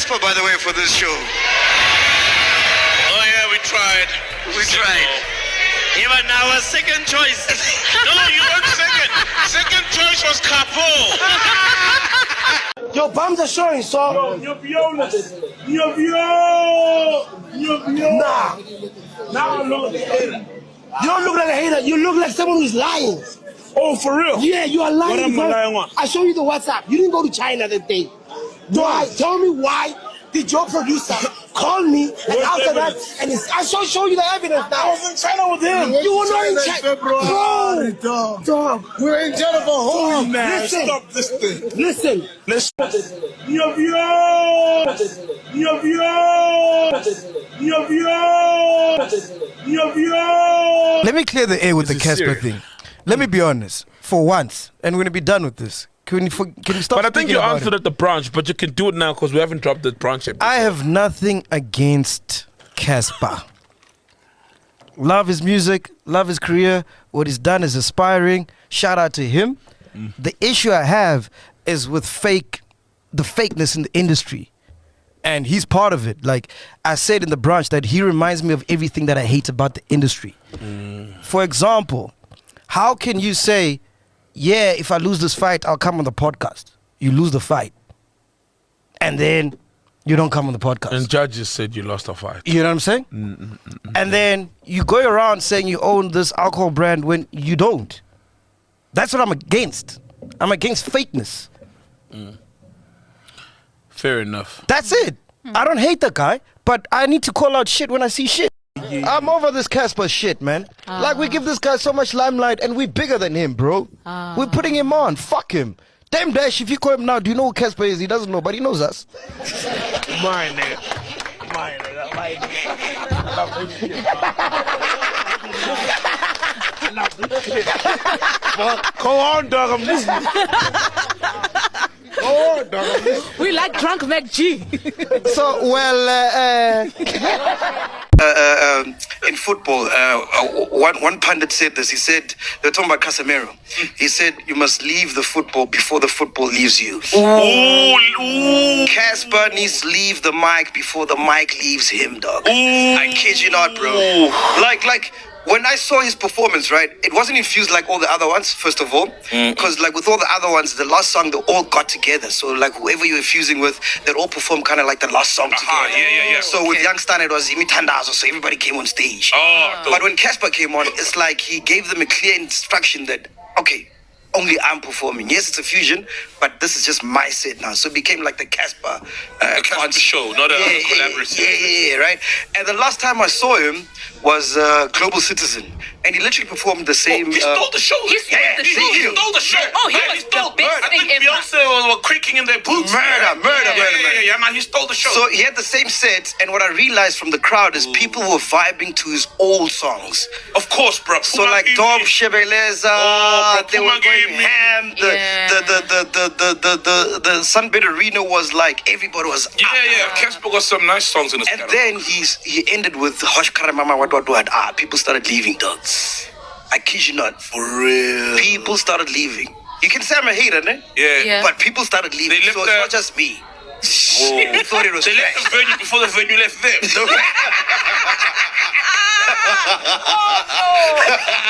Casper, by the way, for this show. Oh yeah, we tried. We tried. Even our second choice. No, you weren't second. Second choice was Capo. Your bums are showing, so. You're violent. Nah. Now look at the hater. You don't look like a hater. You look like someone who's lying. Oh, for real? Yeah, you are lying. What am I bro. lying on? I show you the WhatsApp. You didn't go to China that day. Why? Tell me why did your producer call me and after that, and I show you the evidence I now. was in China with him. You were not in China. Bro, dog. We're in China for whole man. Listen. Stop this thing. Listen. Let me clear the air with the Casper thing. Let me be honest, for once, and we're gonna be done with this. Can we stop? But I think you about answered it? at the branch, but you can do it now because we haven't dropped the branch episode. I have nothing against Casper. Love his music, love his career. What he's done is aspiring. Shout out to him. The issue I have is with the fakeness in the industry. And he's part of it. Like I said in the branch that he reminds me of everything that I hate about the industry. For example, how can you say, yeah, if I lose this fight, I'll come on the podcast. You lose the fight. And then you don't come on the podcast. And judges said you lost a fight. You know what I'm saying? And then you go around saying you own this alcohol brand when you don't. That's what I'm against. I'm against fakeness. Fair enough. That's it. I don't hate the guy, but I need to call out shit when I see shit. I'm over this Casper shit, man. Like, we give this guy so much limelight and we're bigger than him, bro. We're putting him on. Fuck him. Damn Dash, if you call him now, do you know who Casper is? He doesn't know, but he knows us. Mine, nigga. Go on, dog. I'm listening. Go on, dog. I'm listening. We like drunk McG. So, well, In football, one pundit said this. He said, they were talking about Casemiro. He said, you must leave the football before the football leaves you. Casper needs to leave the mic before the mic leaves him, dog. I kid you not, bro. Like, when I saw his performance, right, it wasn't infused like all the other ones, first of all. Because, like, with all the other ones, the last song, they all got together. So, like, whoever you were fusing with, they'd all perform kind of like the last song together. Yeah. So, with Youngster, it was Imitandazo, so everybody came on stage. But when Casper came on, it's like he gave them a clear instruction that, okay, only I'm performing. Yes, it's a fusion, but this is just my set now. So it became like the Casper show, not a collaborative. Yeah, right. And the last time I saw him was Global Citizen, and he literally performed the same. He stole the show. He stole the show. Oh, he was the best I think thing ever. Beyonce were creaking in their boots. Murder. Yeah, man, he stole the show. So he had the same set, and what I realized from the crowd is people were vibing to his old songs. Of course, bro. So like Dom Shebeleza, they were going ham. The Sunbed Arena was like everybody was. Yeah. Casper got some nice songs in his And catalog. then he ended with Hosh Karamama what. People started leaving, dogs. I kid you not. For real. People started leaving. You can say I'm a hater, ne? Yeah. But people started leaving. They left So it's not just me. Who thought it was They left trash? the venue before the venue left them.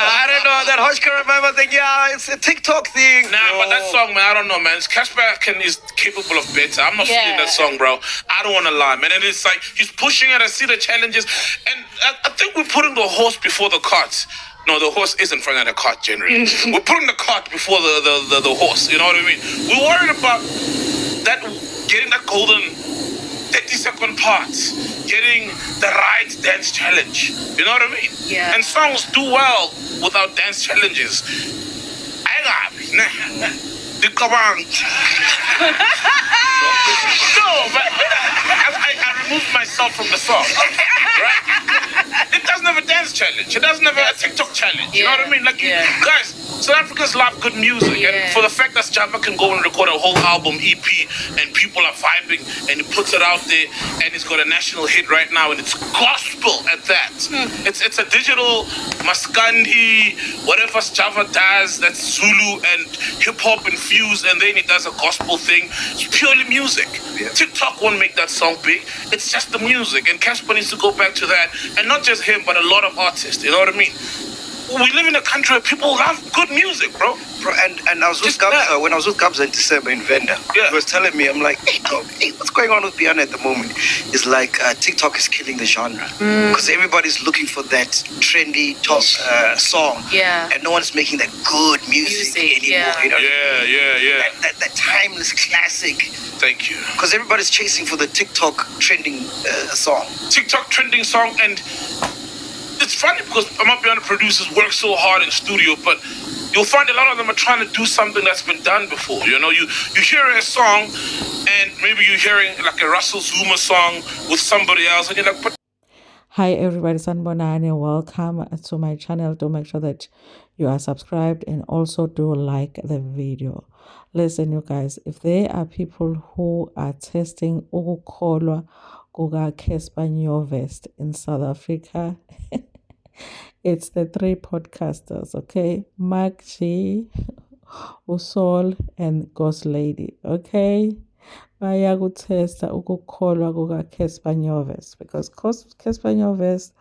I don't know that Hosh Karamama thing. Yeah, it's a TikTok thing. Nah, but that song, man, I don't know, man. Casper is capable of better. I'm not feeling that song, bro. I don't want to lie, man. And it's like he's pushing it. I see the challenges, and I think we're putting the horse before the cart. No, the horse is in front of the cart generally. We're putting the cart before the horse. You know what I mean? We're worried about that, getting that golden 30-second part, getting the right dance challenge. You know what I mean? Yeah. And songs do well without dance challenges. No, but I removed myself from the song, right? It doesn't have a dance challenge. It doesn't have a TikTok challenge. You know what I mean? Like, guys, South Africans love good music, and for the fact that Java can go and record a whole album, EP, and people are vibing, and he puts it out there, and he's got a national hit right now, and it's gospel at that. It's a digital Maskandi, whatever Java does, that's Zulu and hip hop infused, and then he does a gospel thing. It's purely music. Yeah. TikTok won't make that song big. It's just the music, and Casper needs to go back to that, and not just him, but a lot of artists. You know what I mean? We live in a country where people love good music, bro. And I was with Just that. Gabza, when I was with Gabza in December in Venda, Yeah. he was telling me, I'm like, hey, dog, hey, what's going on with piano at the moment? It's like TikTok is killing the genre. Because everybody's looking for that trendy top song. Yeah. And no one's making that good music anymore. yeah. You know? Yeah. That timeless classic. Thank you. Because everybody's chasing for the TikTok trending song. TikTok trending song, and it's funny because Amapiano producers work so hard in studio, but you'll find a lot of them are trying to do something that's been done before. You know, you hear a song, and maybe you're hearing like a Russell Zuma song with somebody else, and you're like, but Hi everybody, Sanbonani, welcome to my channel. Do make sure that you are subscribed and also do like the video. Listen, you guys, if there are people who are testing ukukholwa kuka Casper Nyovest in South Africa, it's the three podcasters, okay? Mark G, Usol, and Ghost Lady, okay? Bayakutesta ukukholwa kuka Casper Nyovest, because Casper Nyovest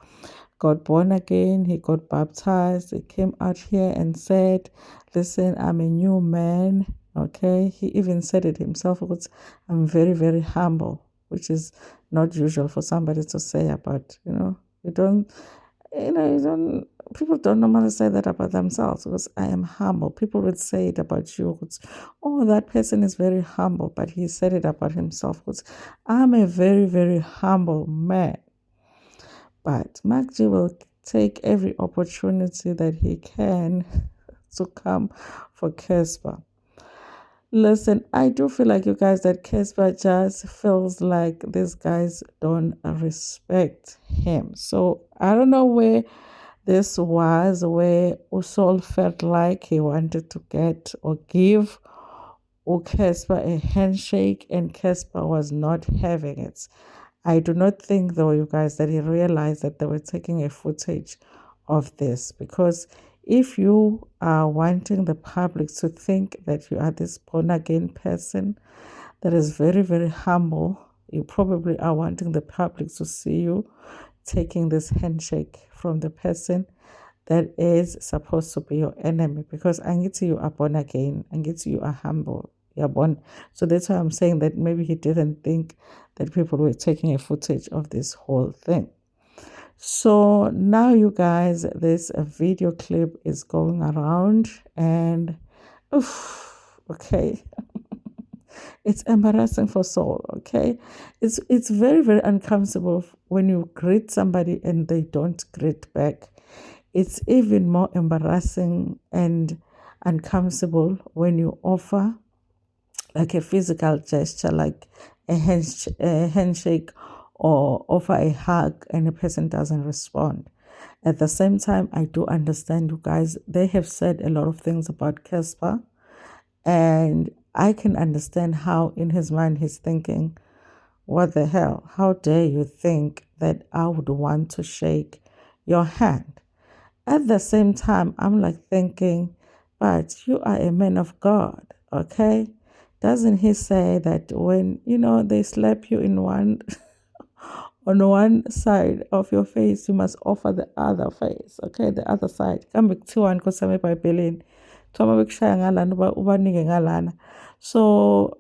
got born again, he got baptized, he came out here and said, listen, I'm a new man, okay? He even said it himself, I'm very, very humble, which is not usual for somebody to say about, people don't normally say that about themselves, because I am humble. People would say it about you, oh, that person is very humble, but he said it about himself, I'm a very, very humble man. But Mark G will take every opportunity that he can to come for Casper. Listen, I do feel like, you guys, that Casper just feels like these guys don't respect him. So I don't know where this was, where Usol felt like he wanted to get or give Casper a handshake, and Casper was not having it. I do not think, though, you guys, that he realized that they were taking a footage of this, because if you are wanting the public to think that you are this born-again person that is very, very humble, you probably are wanting the public to see you taking this handshake from the person that is supposed to be your enemy, because angithi you are born again, angithi you are humble, you're born. So that's why I'm saying that maybe he didn't think that people were taking a footage of this whole thing. So now, you guys, this video clip is going around, and okay, it's embarrassing for Saul, okay? It's very, very uncomfortable when you greet somebody and they don't greet back. It's even more embarrassing and uncomfortable when you offer like a physical gesture, like a handshake, or offer a hug, and a person doesn't respond. At the same time, I do understand, you guys, they have said a lot of things about Casper, and I can understand how in his mind he's thinking, what the hell? How dare you think that I would want to shake your hand? At the same time, I'm like thinking, but you are a man of God, okay? Doesn't he say that when, they slap you in one on one side of your face, you must offer the other face, okay? The other side. Kambe kuthiwani kosami eBhayibhelini? Kuthiwa mabekushaya ngalana ubanike ngalana. So,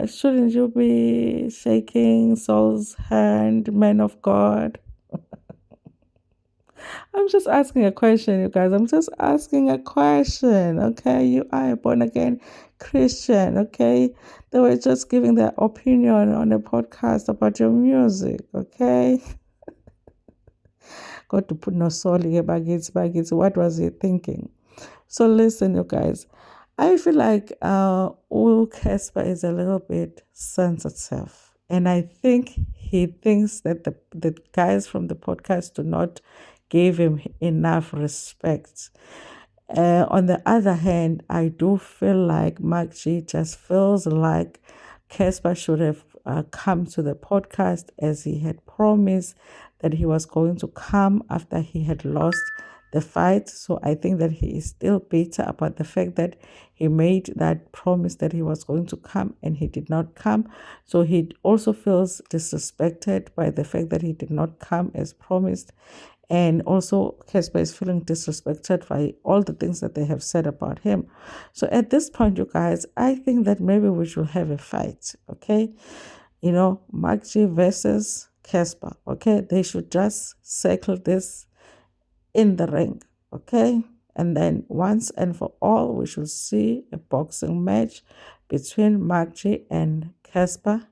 shouldn't you be shaking Saul's hand, man of God? I'm just asking a question, you guys. I'm just asking a question, okay? You are a born-again Christian, okay? They were just giving their opinion on a podcast about your music, okay? Got to put no soul here, baggage. What was he thinking? So listen, you guys. I feel like Casper is a little bit sensitive. And I think he thinks that the guys from the podcast do not give him enough respect. On the other hand, I do feel like Mark G just feels like Casper should have come to the podcast as he had promised that he was going to come after he had lost the fight. So I think that he is still bitter about the fact that he made that promise that he was going to come and he did not come. So he also feels disrespected by the fact that he did not come as promised. And also, Casper is feeling disrespected by all the things that they have said about him. So at this point, you guys, I think that maybe we should have a fight, okay? You know, Mark G versus Casper, okay? They should just settle this in the ring, okay? And then once and for all, we should see a boxing match between Mark G and Casper,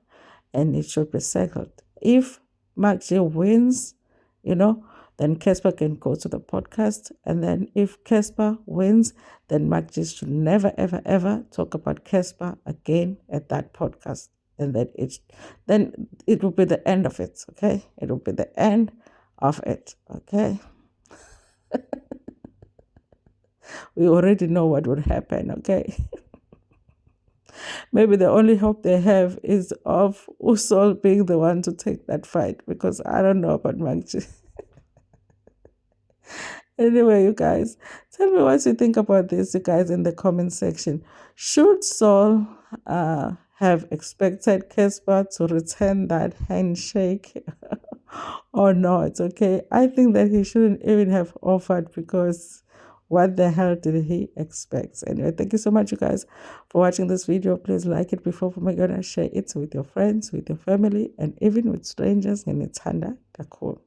and it should be settled. If Mark G wins, you know, then Casper can go to the podcast. And then if Casper wins, then Mark G should never, ever, ever talk about Casper again at that podcast. And then it will be the end of it, okay? It will be the end of it, okay? We already know what would happen, okay? Maybe the only hope they have is of Usol being the one to take that fight, because I don't know about Mark G. Anyway, you guys, tell me what you think about this, you guys, in the comment section. Should Saul have expected Casper to return that handshake or not? Okay, I think that he shouldn't even have offered, because what the hell did he expect? Anyway, thank you so much, you guys, for watching this video. Please like it before we share it with your friends, with your family, and even with strangers. And it's Handa Cool.